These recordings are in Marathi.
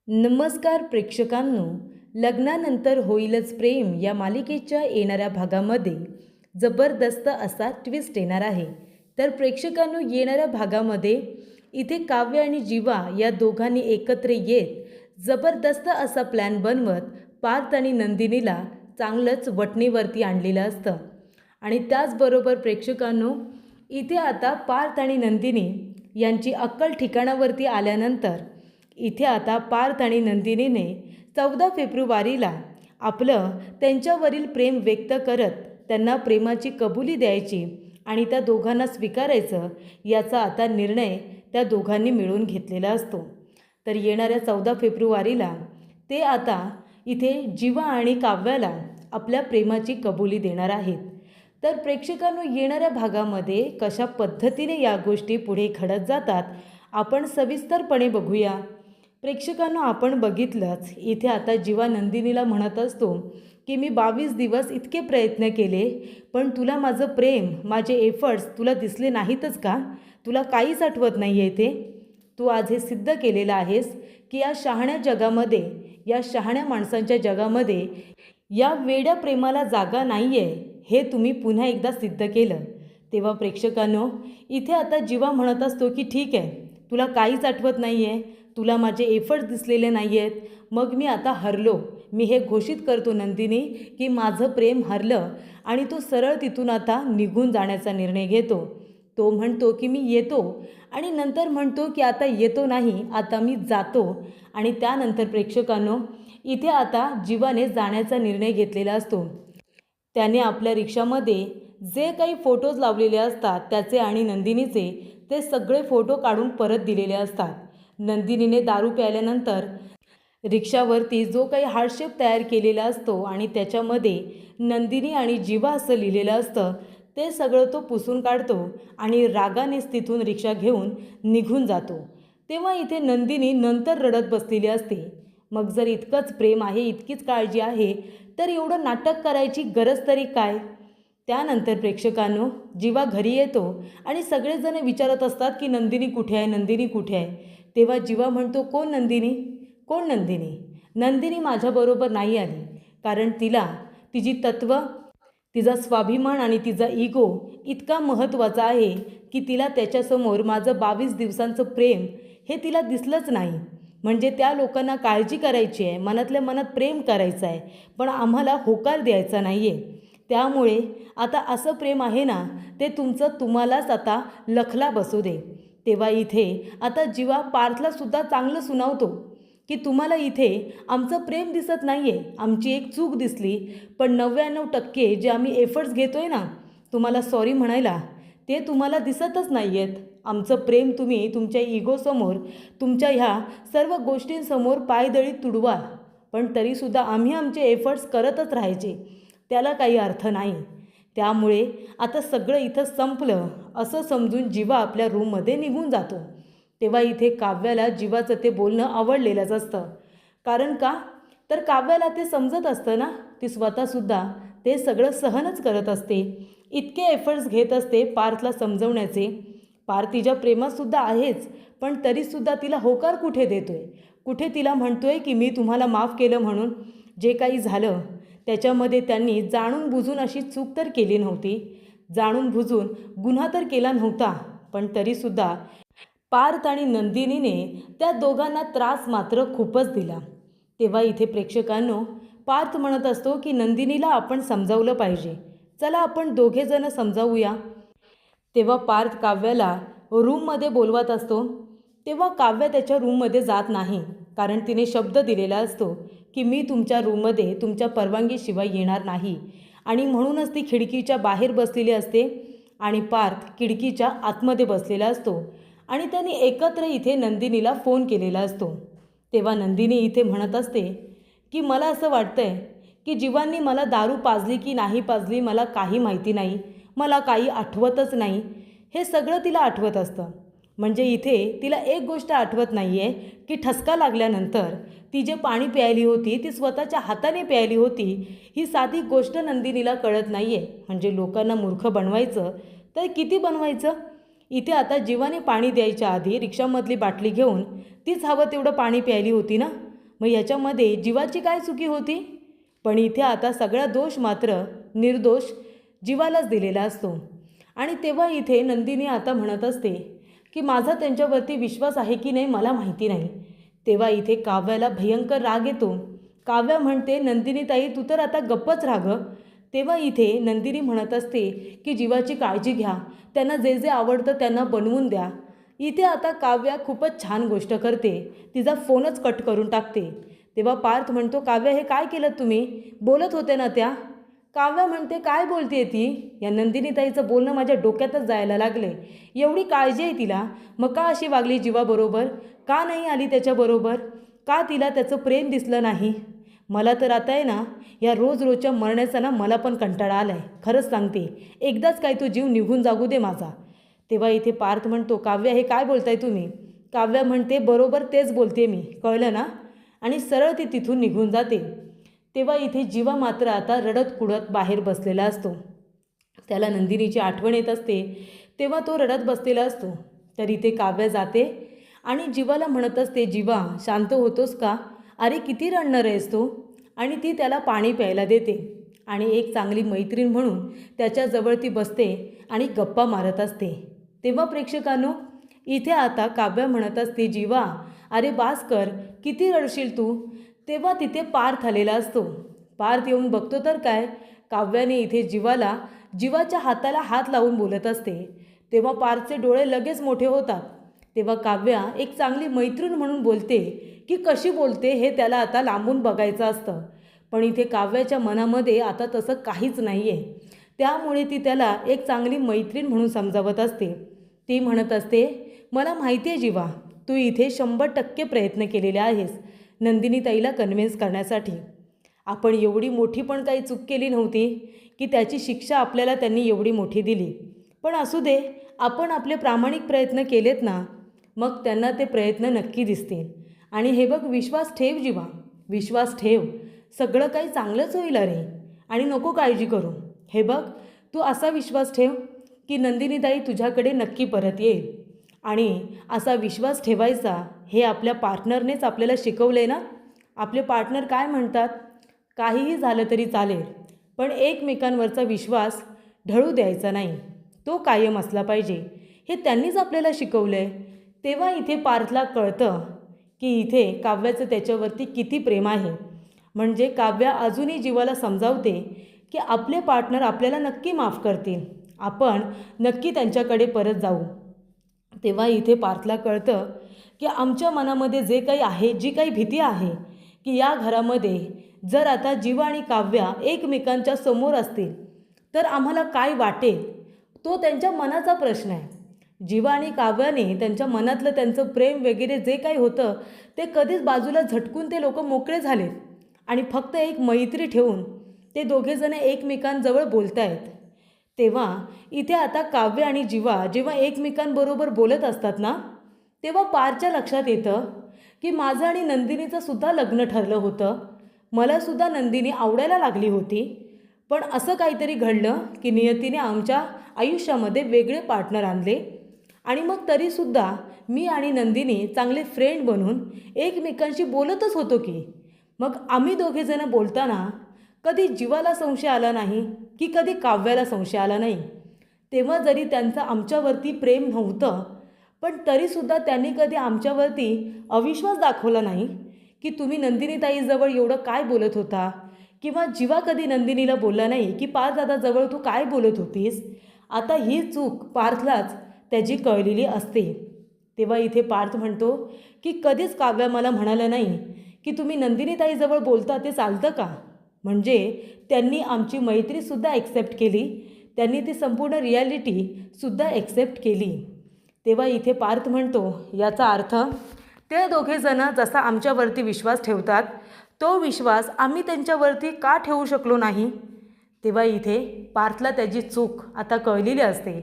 नमस्कार प्रेक्षकांनो, लग्नानंतर होईलच प्रेम या मालिकेच्या येणाऱ्या भागामध्ये जबरदस्त असा ट्विस्ट येणार आहे. तर प्रेक्षकांनो, येणाऱ्या भागामध्ये इथे काव्य आणि जीवा या दोघांनी एकत्र येत जबरदस्त असा प्लॅन बनवत पार्थ आणि नंदिनीला चांगलंच वठणीवरती आणलेलं असतं. आणि त्याचबरोबर प्रेक्षकांनो, इथे आता पार्थ आणि नंदिनी यांची अक्कल ठिकाणावरती आल्यानंतर इथे आता पार्थ आणि नंदिनीने 14 फेब्रुवारीला आपलं त्यांच्यावरील प्रेम व्यक्त करत त्यांना प्रेमाची कबुली द्यायची आणि त्या दोघांना स्वीकारायचं याचा आता निर्णय त्या दोघांनी मिळून घेतलेला असतो. तर येणाऱ्या 14 फेब्रुवारीला ते आता इथे जीवा आणि काव्याला आपल्या प्रेमाची कबुली देणार आहेत. तर प्रेक्षकांनो, येणाऱ्या भागामध्ये कशा पद्धतीने या गोष्टी पुढे घडत जातात आपण सविस्तरपणे बघूया. प्रेक्षकांना आपण बघितलंच, इथे आता जीवा नंदिनीला म्हणत असतो की मी 22 दिवस इतके प्रयत्न केले, पण तुला माझं प्रेम, माझे एफर्ट्स तुला दिसले नाहीतच का? तुला काहीच आठवत नाही आहे ते? तू आज हे सिद्ध केलेलं आहेस की या शहाण्या जगामध्ये, या शहाण्या माणसांच्या जगामध्ये या वेड्या प्रेमाला जागा नाही आहे, हे तुम्ही पुन्हा एकदा सिद्ध केलं. तेव्हा प्रेक्षकांनो, इथे आता जीवा म्हणत असतो की ठीक आहे, तुला काहीच आठवत नाही आहे, तुला माझे एफर्ट्स दिसलेले नाही आहेत, मग मी आता हरलो. मी हे घोषित करतो नंदिनी की माझं प्रेम हरलं आणि तो सरळ तिथून आता निघून जाण्याचा निर्णय घेतो. तो म्हणतो की मी येतो आणि नंतर म्हणतो की आता येतो नाही, आता मी जातो. आणि त्यानंतर प्रेक्षकांनो, इथे आता जीवाने जाण्याचा निर्णय घेतलेला असतो. त्याने आपल्या रिक्षामध्ये जे काही फोटोज लावलेले असतात त्याचे आणि नंदिनीचे, ते सगळे फोटो काढून परत दिलेले असतात. नंदिनीने दारू प्यायल्यानंतर रिक्षावरती जो काही हार्डशेप तयार केलेला असतो आणि त्याच्यामध्ये नंदिनी आणि जीवा असं लिहिलेलं असतं, ते सगळं तो पुसून काढतो आणि रागानेच तिथून रिक्षा घेऊन निघून जातो. तेव्हा इथे नंदिनी नंतर रडत बसलेली असते. मग जर इतकंच प्रेम आहे, इतकीच काळजी आहे, तर एवढं नाटक करायची गरज तरी काय? त्यानंतर प्रेक्षकांनो, जीवा घरी येतो आणि सगळेजण विचारत असतात की नंदिनी कुठे आहे, नंदिनी कुठे आहे? तेव्हा जीवा म्हणतो, कोण नंदिनी, कोण नंदिनी? नंदिनी माझ्याबरोबर नाही आली, कारण तिला तिची तत्त्व, तिचा स्वाभिमान आणि तिचा इगो इतका महत्त्वाचा आहे की तिला त्याच्यासमोर माझं 22 दिवसांचं प्रेम हे तिला दिसलंच नाही. म्हणजे त्या लोकांना काळजी करायची आहे, मनातल्या मनात प्रेम करायचं आहे, पण आम्हाला होकार द्यायचा नाही आहे. त्यामुळे आता असं प्रेम आहे ना, ते तुमचं तुम्हालाच आता लखला बसू दे. तेव्हा इथे आता जीवा पार्थलासुद्धा चांगलं सुनावतो की तुम्हाला इथे आमचं प्रेम दिसत नाही आहे, आमची एक चूक दिसली, पण 99% जे आम्ही एफर्ट्स घेतो आहे ना तुम्हाला सॉरी म्हणायला, ते तुम्हाला दिसतच नाही आहेत. आमचं प्रेम तुम्ही तुमच्या इगोसमोर, तुमच्या ह्या सर्व गोष्टींसमोर पायदळी तुडवा, पण तरीसुद्धा आम्ही आमचे एफर्ट्स करतच राहायचे, त्याला काही अर्थ नाही. त्यामुळे आता सगळं इथं संपलं असं समजून जीवा आपल्या रूममध्ये निघून जातो. तेव्हा इथे काव्याला जीवाचं ते बोलणं आवडलेलंच असतं. कारण का? तर काव्याला ते समजत असतं ना, ती स्वतःसुद्धा ते सगळं सहनच करत असते, इतके एफर्ट्स घेत असते पार्थला समजवण्याचे. पार्थ तिच्या प्रेमातसुद्धा आहेच, पण तरीसुद्धा तिला होकार कुठे देतोय, कुठे तिला म्हणतोय की मी तुम्हाला माफ केलं म्हणून. जे काही झालं त्याच्यामध्ये त्यांनी जाणून बुजून अशी चूक तर केली नव्हती, जाणून बुजून गुन्हा तर केला नव्हता, पण तरीसुद्धा पार्थ आणि नंदिनीने त्या दोघांना त्रास मात्र खूपच दिला. तेव्हा इथे प्रेक्षकांनो, पार्थ म्हणत असतो की नंदिनीला आपण समजावलं पाहिजे, चला आपण दोघेजणं समजावूया. तेव्हा पार्थ काव्याला रूममध्ये बोलवत असतो. तेव्हा काव्य त्याच्या रूममध्ये जात नाही, कारण तिने शब्द दिलेला असतो की मी तुमच्या रूममध्ये तुमच्या परवानगीशिवाय येणार नाही. आणि म्हणूनच ती खिडकीच्या बाहेर बसलेली असते आणि पार्थ खिडकीच्या आतमध्ये बसलेला असतो आणि त्यांनी एकत्र इथे नंदिनीला फोन केलेला असतो. तेव्हा नंदिनी इथे म्हणत असते की मला असं वाटतंय की जीवांनी मला दारू पाजली की नाही पाजली मला काही माहिती नाही, मला काही आठवतच नाही. हे सगळं तिला आठवत असतं. म्हणजे इथे तिला एक गोष्ट आठवत नाही आहे की ठसका लागल्यानंतर ती जे पाणी प्यायली होती ती स्वतःच्या हाताने प्यायली होती, ही साधी गोष्ट नंदिनीला कळत नाही आहे. म्हणजे लोकांना मूर्ख बनवायचं तर किती बनवायचं. इथे आता जीवाने पाणी द्यायच्या आधी रिक्षामधली बाटली घेऊन तीच हवं तेवढं पाणी प्यायली होती ना, मग याच्यामध्ये जीवाची काय चुकी होती? पण इथे आता सगळा दोष मात्र निर्दोष जीवालाच दिलेला असतो. आणि तेव्हा इथे नंदिनी आता म्हणत असते की माझा त्यांच्यावरती विश्वास आहे की नाही मला माहिती नाही. तेव्हा इथे काव्याला भयंकर राग येतो. काव्या म्हणते नंदिनी ताई तू तर आता गप्पच राग. तेव्हा इथे नंदिनी म्हणत असते की जीवाची काळजी घ्या, त्यांना जे जे आवडतं त्यांना बनवून द्या. इथे आता काव्या खूपच छान गोष्ट करते, तिचा फोनच कट करून टाकते. तेव्हा पार्थ म्हणतो काव्या हे काय केलं तुम्ही? बोलत होते ना त्या. काव्या म्हणते काय बोलते ती? या नंदिनीताईचं बोलणं माझ्या डोक्यातच जायला लागले. एवढी काळजी आहे तिला, मग का अशी वागली जीवाबरोबर? का नाही आली त्याच्याबरोबर? का तिला त्याचं प्रेम दिसलं नाही? मला तर आता आहे ना या रोज रोजच्या मरण्याचा ना मला पण कंटाळा आला आहे. खरंच सांगते, एकदाच काय तो जीव निघून जागू दे माझा. तेव्हा इथे पार्थ म्हणतो काव्या हे काय बोलताय तुम्ही? काव्या म्हणते बरोबर तेच बोलते मी, कळलं ना? आणि सरळ ती तिथून निघून जाते. तेव्हा इथे जीवा मात्र आता रडत कुडत बाहेर बसलेला असतो. त्याला नंदिनीची आठवण येत असते. तेव्हा तो रडत बसलेला असतो. तर इथे काव्या जाते आणि जीवाला म्हणत असते जीवा शांत होतोस का? अरे किती रडणार आहेस तू? आणि ती त्याला पाणी प्यायला देते आणि एक चांगली मैत्रीण म्हणून त्याच्याजवळ ती बसते आणि गप्पा मारत असते. तेव्हा प्रेक्षकांनो इथे आता काव्या म्हणत असते जीवा अरे बास कर, किती रडशील तू? तेव्हा तिथे पार्थ आलेला असतो. पार्थ येऊन बघतो तर काय, काव्याने इथे जीवाच्या हाताला हात लावून बोलत असते. तेव्हा पार्थचे डोळे लगेच मोठे होतात. तेव्हा काव्या एक चांगली मैत्रीण म्हणून बोलते की कशी बोलते हे त्याला आता लांबून बघायचं असतं. पण इथे काव्याच्या मनामध्ये आता तसं काहीच नाही आहे. त्यामुळे ती त्याला एक चांगली मैत्रीण म्हणून समजावत असते. ती म्हणत असते मला माहिती आहे जीवा, तू इथे 100% प्रयत्न केलेले आहेस नंदिनी ताईला कन्व्हिन्स करण्यासाठी. आपण एवढी मोठी पण काही चूक केली नव्हती की त्याची शिक्षा आपल्याला त्यांनी एवढी मोठी दिली. पण असू दे, आपण आपले प्रामाणिक प्रयत्न केलेत ना, मग त्यांना ते प्रयत्न नक्की दिसतील. आणि हे बघ विश्वास ठेव जीवा, विश्वास ठेव, सगळं काही चांगलंच होईल अरे. आणि नको काळजी करू. हे बघ तू असा विश्वास ठेव की नंदिनी ताई तुझ्याकडे नक्की परत येईल. आणि असा विश्वास ठेवायचा हे आपल्या पार्टनरनेच आपल्याला शिकवले ना. आपले पार्टनर काय म्हणतात, काहीही झालं तरी चालेल पण एकमेकांवरचा विश्वास ढळू द्यायचा नाही, तो कायम असला पाहिजे, हे त्यांनीच आपल्याला शिकवलं आहे. तेव्हा इथे पार्थला कळतं की इथे काव्याचं त्याच्यावरती किती प्रेम आहे. म्हणजे काव्या अजूनही जीवाला समजावते की आपले पार्टनर आपल्याला नक्की माफ करतील, आपण नक्की त्यांच्याकडे परत जाऊ. तेव्हा इथे पार्थला कळतं की आमच्या मनामध्ये जे काही आहे, जी काही भीती आहे की या घरामध्ये जर आता जीवा आणि काव्या एकमेकांच्या समोर असतील तर आम्हाला काय वाटेल, तो त्यांच्या मनाचा प्रश्न आहे. जीवा आणि काव्याने त्यांच्या मनातलं त्यांचं प्रेम वगैरे जे काही होतं ते कधीच बाजूला झटकून ते लोक मोकळे झालेत आणि फक्त एक मैत्री ठेवून ते दोघेजण एकमेकांजवळ बोलत आहेत. तेव्हा इथे आता काव्य आणि जीवा जेव्हा एकमेकांबरोबर बोलत असतात ना, तेव्हा पारच्या लक्षात येतं की माझं आणि नंदिनीचं सुद्धा लग्न ठरलं होतं, मलासुद्धा नंदिनी आवडायला लागली होती. पण असं काहीतरी घडलं की नियतीने आमच्या आयुष्यामध्ये वेगळे पार्टनर आणले आणि मग तरीसुद्धा मी आणि नंदिनी चांगले फ्रेंड बनून एकमेकांशी बोलतच होतो की. मग आम्ही दोघेजणं बोलताना कधी जीवाला संशय आला नाही की कधी काव्याला संशय आला नाही. तेव्हा जरी त्यांचं आमच्यावरती प्रेम नव्हतं पण तरीसुद्धा त्यांनी कधी आमच्यावरती अविश्वास दाखवला नाही की तुम्ही नंदिनीताईजवळ एवढं काय बोलत होता, किंवा जीवा कधी नंदिनीला बोलला नाही की पार्थ दादाजवळ तू काय बोलत होतीस. आता ही चूक पार्थलाच त्याची कळलेली असते. तेव्हा इथे पार्थ म्हणतो की कधीच काव्या मला म्हणालं नाही की तुम्ही नंदिनीताईजवळ बोलता ते चालतं का. म्हणजे त्यांनी आमची मैत्रीसुद्धा ॲक्सेप्ट केली, त्यांनी ती संपूर्ण रिॲलिटीसुद्धा ॲक्सेप्ट केली. तेव्हा इथे पार्थ म्हणतो याचा अर्थ ते दोघेजणं जसा आमच्यावरती विश्वास ठेवतात तो विश्वास आम्ही त्यांच्यावरती का ठेवू शकलो नाही. तेव्हा इथे पार्थला त्याची चूक आता कळलेली असते.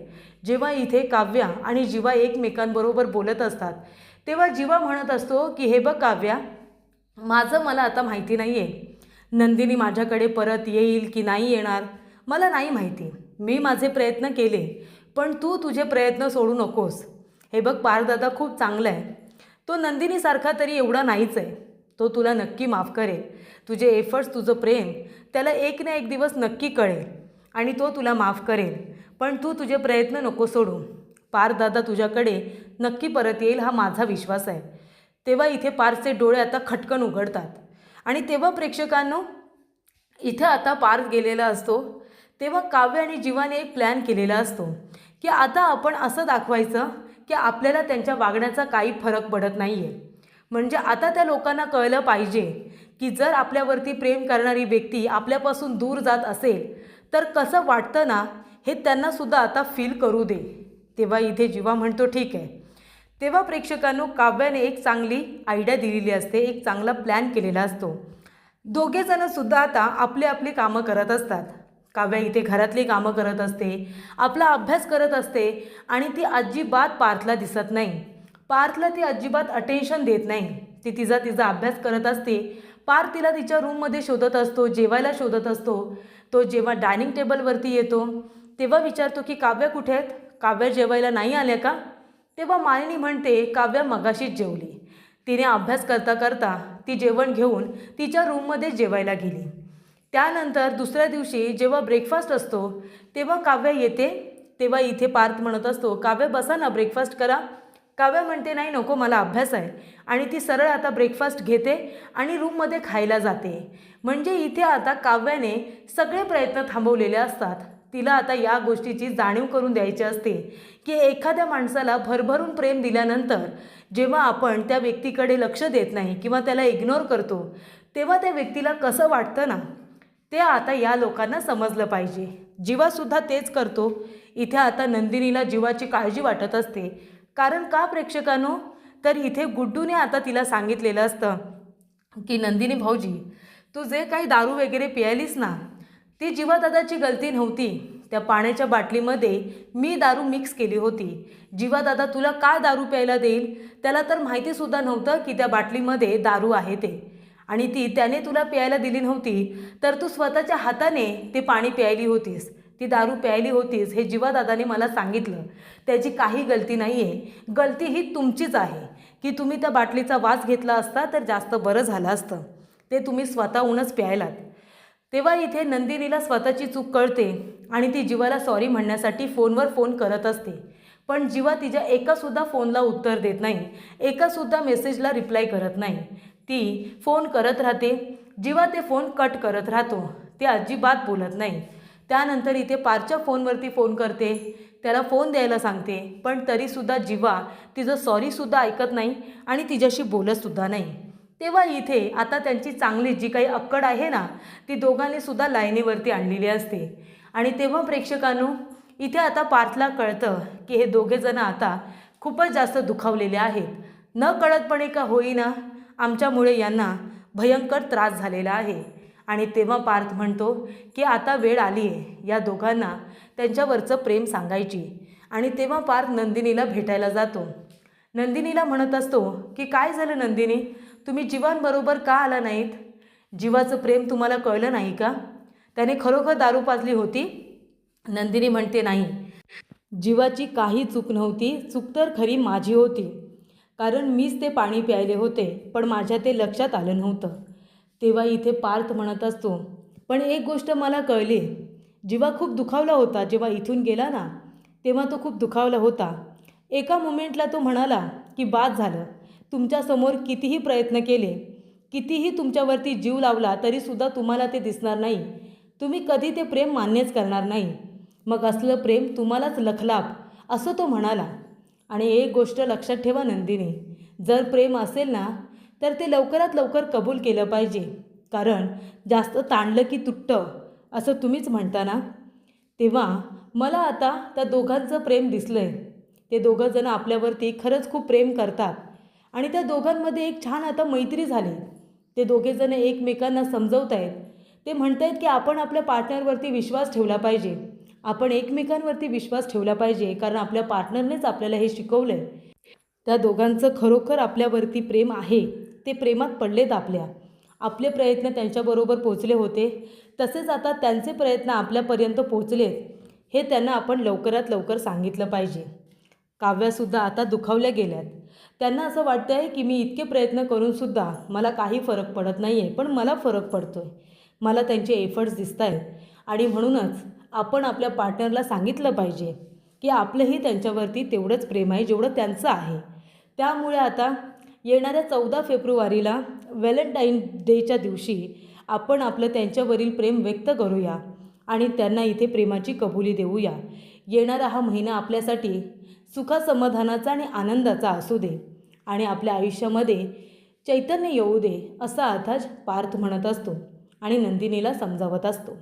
जेव्हा इथे काव्या आणि जीवा एकमेकांबरोबर बोलत असतात तेव्हा जीवा म्हणत असतो की हे बघ काव्या, माझं मला आता माहिती नाही आहे नंदिनी माझ्याकडे परत येईल की नाही येणार, मला नाही माहिती. मी माझे प्रयत्न केले पण तू तुझे प्रयत्न सोडू नकोस. हे बघ पार्थदादा खूप चांगला आहे, तो नंदिनीसारखा तरी एवढा नाहीच आहे. तो तुला नक्की माफ करेल. तुझे एफर्ट्स, तुझं प्रेम त्याला एक ना एक दिवस नक्की कळेल आणि तो तुला माफ करेल. पण तू तुझे प्रयत्न नको सोडू. पार्थदादा तुझ्याकडे नक्की परत येईल हा माझा विश्वास आहे. तेव्हा इथे पार्थचे डोळे आता खटकन उघडतात आणि तेव्हा प्रेक्षकांनो इथं आता पार्थ गेलेला असतो. तेव्हा काव्य आणि जीवाने एक प्लॅन केलेला असतो की आता आपण असं दाखवायचं की आपल्याला त्यांच्या वागण्याचा काही फरक पडत नाही आहे. म्हणजे आता त्या लोकांना कळलं पाहिजे की जर आपल्यावरती प्रेम करणारी व्यक्ती आपल्यापासून दूर जात असेल तर कसं वाटतं ना हे त्यांनासुद्धा आता फील करू दे. तेव्हा इथे जीवा म्हणतो ठीक आहे. तेव्हा प्रेक्षकांनो काव्याने एक चांगली आयडिया दिलेली असते, एक चांगला प्लॅन केलेला असतो. दोघेजणंसुद्धा आता आपली आपली कामं करत असतात. काव्या इथे घरातली कामं करत असते, आपला अभ्यास करत असते आणि ती अजिबात पार्थला दिसत नाही. पार्थला ती अजिबात अटेन्शन देत नाही. ती तिचा अभ्यास करत असते. पार्थ तिला तिच्या रूममध्ये शोधत असतो, जेवायला शोधत असतो. तो जेव्हा डायनिंग टेबलवरती येतो तेव्हा विचारतो की काव्या कुठे आहेत? काव्या जेवायला नाही आल्या का? तेव्हा मालिनी म्हणते काव्या मगाशीच जेवली. तिने अभ्यास करता करता ती जेवण घेऊन तिच्या रूममध्ये जेवायला गेली. त्यानंतर दुसऱ्या दिवशी जेव्हा ब्रेकफास्ट असतो तेव्हा काव्या येते. तेव्हा इथे पार्थ म्हणत असतो काव्या बसा ना, ब्रेकफास्ट करा. काव्या म्हणते नाही नको, मला अभ्यास आहे. आणि ती सरळ आता ब्रेकफास्ट घेते आणि रूममध्ये खायला जाते. म्हणजे इथे आता काव्याने सगळे प्रयत्न थांबवलेले असतात. तिला आता या गोष्टीची जाणीव करून द्यायची असते की एखाद्या माणसाला भरभरून प्रेम दिल्यानंतर जेव्हा आपण त्या व्यक्तीकडे लक्ष देत नाही किंवा त्याला इग्नोर करतो तेव्हा त्या व्यक्तीला कसं वाटतं ना, ते आता या लोकांना समजलं पाहिजे. जीवासुद्धा तेच करतो. इथे आता नंदिनीला जीवाची काळजी वाटत असते. कारण का प्रेक्षकांनो, तर इथे गुड्डूने आता तिला सांगितलेलं असतं की नंदिनी भाऊजी तू जे काही दारू वगैरे पियालीस ना ती जीवादादाची गलती नव्हती. त्या पाण्याच्या बाटलीमध्ये मी दारू मिक्स केली होती. जीवादादा तुला का दारू प्यायला देईल? त्याला तर माहितीसुद्धा नव्हतं की त्या बाटलीमध्ये दारू आहे ते. आणि त्याने तुला प्यायला दिली नव्हती तर तू स्वतःच्या हाताने ते पाणी प्यायली होतीस, ती दारू प्यायली होतीस. हे जीवादादाने मला सांगितलं. त्याची काही गलती नाही आहे. गलती ही तुमचीच आहे की तुम्ही त्या बाटलीचा वास घेतला असता तर जास्त बरं झालं असतं. ते तुम्ही स्वतःहूनच प्यायलात. तेव्हा इथे नंदिनीला स्वतःची चूक कळते आणि ती जीवाला सॉरी म्हणण्यासाठी फोनवर फोन करत असते. पण जीवा तिच्या एकासुद्धा फोनला उत्तर देत नाही, एकासुद्धा मेसेजला रिप्लाय करत नाही. ती फोन करत राहते. जीवा ते फोन कट करत राहतो. ते अजिबात बोलत नाही. त्यानंतर इथे पारच्या फोनवरती फोन करते, त्याला फोन द्यायला सांगते. पण तरीसुद्धा जीवा तिचं सॉरीसुद्धा ऐकत नाही आणि तिच्याशी बोलतसुद्धा नाही. तेव्हा इथे आता त्यांची चांगली जी काही अक्कड आहे ना ती दोघांनीसुद्धा लाईनीवरती आणलेली असते. आणि तेव्हा प्रेक्षकांनो इथे आता पार्थला कळतं की हे दोघेजणं आता खूपच जास्त दुखावलेले आहेत. न कळतपणे का होईना आमच्यामुळे यांना भयंकर त्रास झालेला आहे. आणि तेव्हा पार्थ म्हणतो की आता वेळ आली आहे या दोघांना त्यांच्यावरचं प्रेम सांगायची. आणि तेव्हा पार्थ नंदिनीला भेटायला जातो. नंदिनीला म्हणत असतो की काय झालं नंदिनी, तुम्ही जीवांबरोबर का आला नाहीत? जीवाचं प्रेम तुम्हाला कळलं नाही का? त्याने खरोखर दारू पाजली होती? नंदिनी म्हणते नाही, जीवाची काही चूक नव्हती. चूक तर खरी माझी होती, कारण मीच ते पाणी प्यायले होते पण माझ्या ते लक्षात आलं नव्हतं. तेव्हा इथे पार्थ म्हणत असतो पण एक गोष्ट मला कळली, जीवा खूप दुखावला होता. जेव्हा इथून गेला ना तेव्हा तो खूप दुखावला होता. एका मोमेंटला तो म्हणाला की बाद झालं, तुमच्यासमोर कितीही प्रयत्न केले, कितीही तुमच्यावरती जीव लावला तरीसुद्धा तुम्हाला ते दिसणार नाही. तुम्ही कधी ते प्रेम मान्यच करणार नाही. मग असलं प्रेम तुम्हालाच लखलाप, असं तो म्हणाला. आणि एक गोष्ट लक्षात ठेवा नंदिनी, जर प्रेम असेल ना तर ते लवकरात लवकर कबूल केलं पाहिजे. कारण जास्त ताणलं की तुटतं असं तुम्हीच म्हणता ना. तेव्हा मला आता त्या दोघांचं प्रेम दिसलं आहे. ते दोघंजणं आपल्यावरती खरंच खूप प्रेम करतात आणि त्या दोघांमध्ये एक छान आता मैत्री झाली. ते दोघेजणं एकमेकांना समजवत आहेत. ते म्हणत आहेत की आपण आपल्या पार्टनरवरती विश्वास ठेवला पाहिजे, आपण एकमेकांवरती विश्वास ठेवला पाहिजे, कारण आपल्या पार्टनरनेच आपल्याला हे शिकवलं आहे. त्या दोघांचं खरोखर आपल्यावरती प्रेम आहे. ते प्रेमात पडलेत आपले प्रयत्न त्यांच्याबरोबर पोचले होते, तसेच आता त्यांचे प्रयत्न आपल्यापर्यंत पोचलेत. हे त्यांना आपण लवकरात लवकर सांगितलं पाहिजे. काव्यासुद्धा आता दुखावल्या गेल्यात. त्यांना असं वाटतं आहे की मी इतके प्रयत्न करूनसुद्धा मला काही फरक पडत नाही आहे, पण मला फरक पडतो आहे. मला त्यांचे एफर्ट्स दिसत आहेत आणि म्हणूनच आपण आपल्या पार्टनरला सांगितलं पाहिजे की आपलंही त्यांच्यावरती तेवढंच प्रेम आहे जेवढं त्यांचं आहे. त्यामुळे आता येणाऱ्या 14 फेब्रुवारीला व्हॅलेंटाईन डेच्या दिवशी आपण आपलं त्यांच्यावरील प्रेम व्यक्त करूया आणि त्यांना इथे प्रेमाची कबुली देऊया. येणारा हा महिना आपल्यासाठी सुखासमाधानाचा आणि आनंदाचा असू दे आणि आपल्या आयुष्यामध्ये चैतन्य येऊ दे, असा अर्थात पार्थ म्हणत असतो आणि नंदिनीला समजावत असतो.